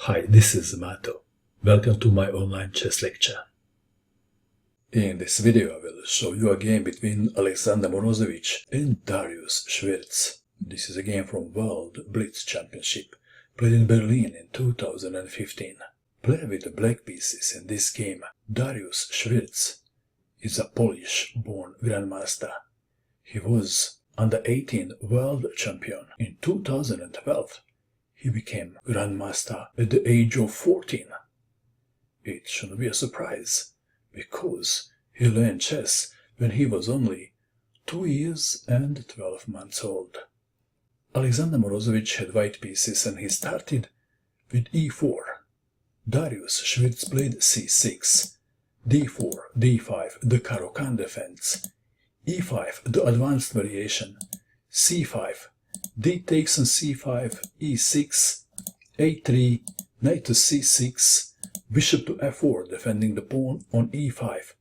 Hi, this is Mato. Welcome to my online chess lecture. In this video I will show you a game between Alexander Morozevich and Dariusz Swiercz. This is a game from World Blitz Championship, played in Berlin in 2015. Player with the black pieces in this game, Dariusz Swiercz, is a Polish-born grandmaster. He was under 18 world champion. In 2012, he became grandmaster at the age of 14. It shouldn't be a surprise, because he learned chess when he was only 2 years and 12 months old. Alexander Morozevich had white pieces and he started with e4. Dariusz Swiercz played c6, d4, d5, the Caro-Kann defense, e5, the advanced variation, c5, d takes on c5, e6, a3, knight to c6, bishop to f4, defending the pawn on e5,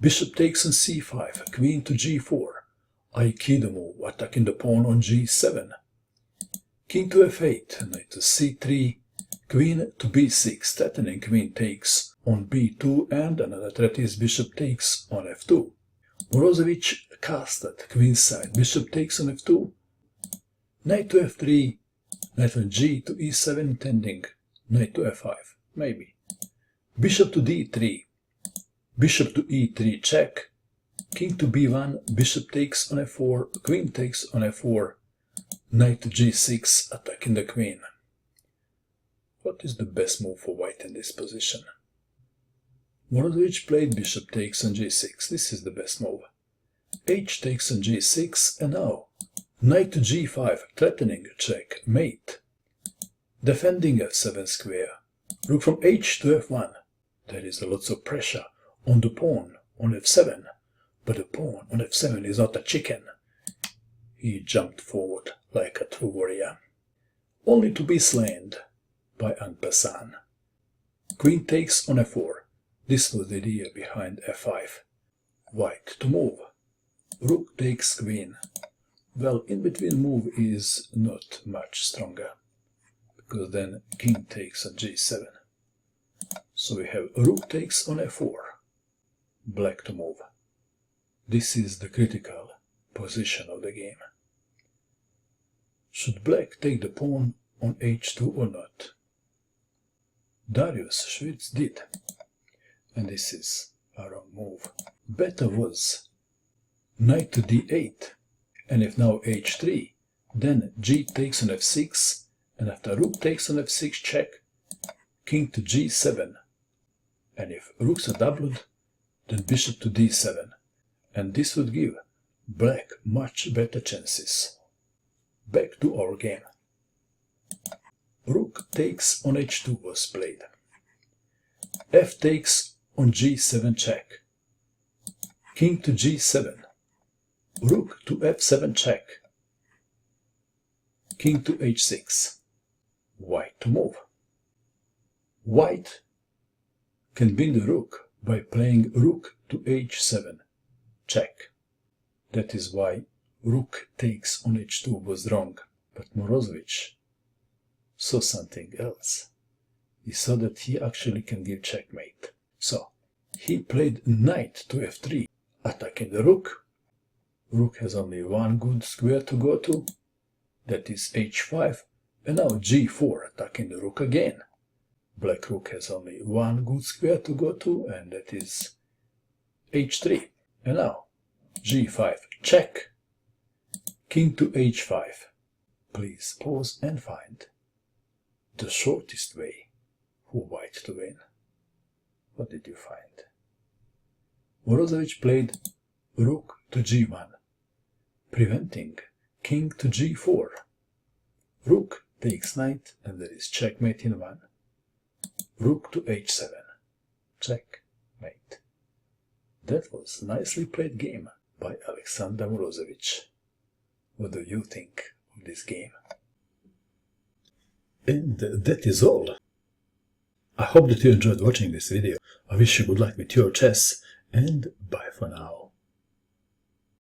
bishop takes on c5, queen to g4, aikido move, attacking the pawn on g7, king to f8, knight to c3, queen to b6, threatening queen takes on b2, and another threat is bishop takes on f2. Morozevich casted queenside, bishop takes on f2, knight to f3, knight on g to e7, intending knight to f5, maybe. Bishop to d3, bishop to e3 check, king to b1, bishop takes on f4, queen takes on f4, knight to g6, attacking the queen. What is the best move for white in this position? Morozevich played bishop takes on g6, this is the best move. H takes on g6, and now knight to g5, threatening checkmate. Defending f7 square, rook from h to f1. There is lots of pressure on the pawn on f7, but the pawn on f7 is not a chicken. He jumped forward like a true warrior, only to be slain by en passant. Queen takes on f4. This was the idea behind f5. White to move. Rook takes queen. Well, in-between move is not much stronger, because then king takes on g7. So we have rook takes on f4. Black to move. This is the critical position of the game. Should black take the pawn on h2 or not? Dariusz Swiercz did, and this is a wrong move. Better was knight to d8, and if now h3, then g takes on f6, and after rook takes on f6 check, king to g7, and if rooks are doubled, then bishop to d7, and this would give black much better chances. Back to our game. Rook takes on h2 was played. F takes on g7 check. King to g7. Rook to f7 check. King to h6. White to move. White can win the rook by playing rook to h7 check. That is why rook takes on h2 was wrong. But Morozevich saw something else. He saw that he actually can give checkmate. So he played knight to f3, attacking the rook. Rook has only one good square to go to, that is h5, and now g4, attacking the rook again. Black rook has only one good square to go to, and that is h3, and now g5 check, king to h5. Please pause and find the shortest way for white to win. What did you find? Morozevich played rook to g1, preventing king to g4. Rook takes knight, and there is checkmate in 1. Rook to h7, checkmate. That was nicely played game by Alexander Morozevich. What do you think of this game? And that is all. I hope that you enjoyed watching this video. I wish you good luck with your chess, and bye for now.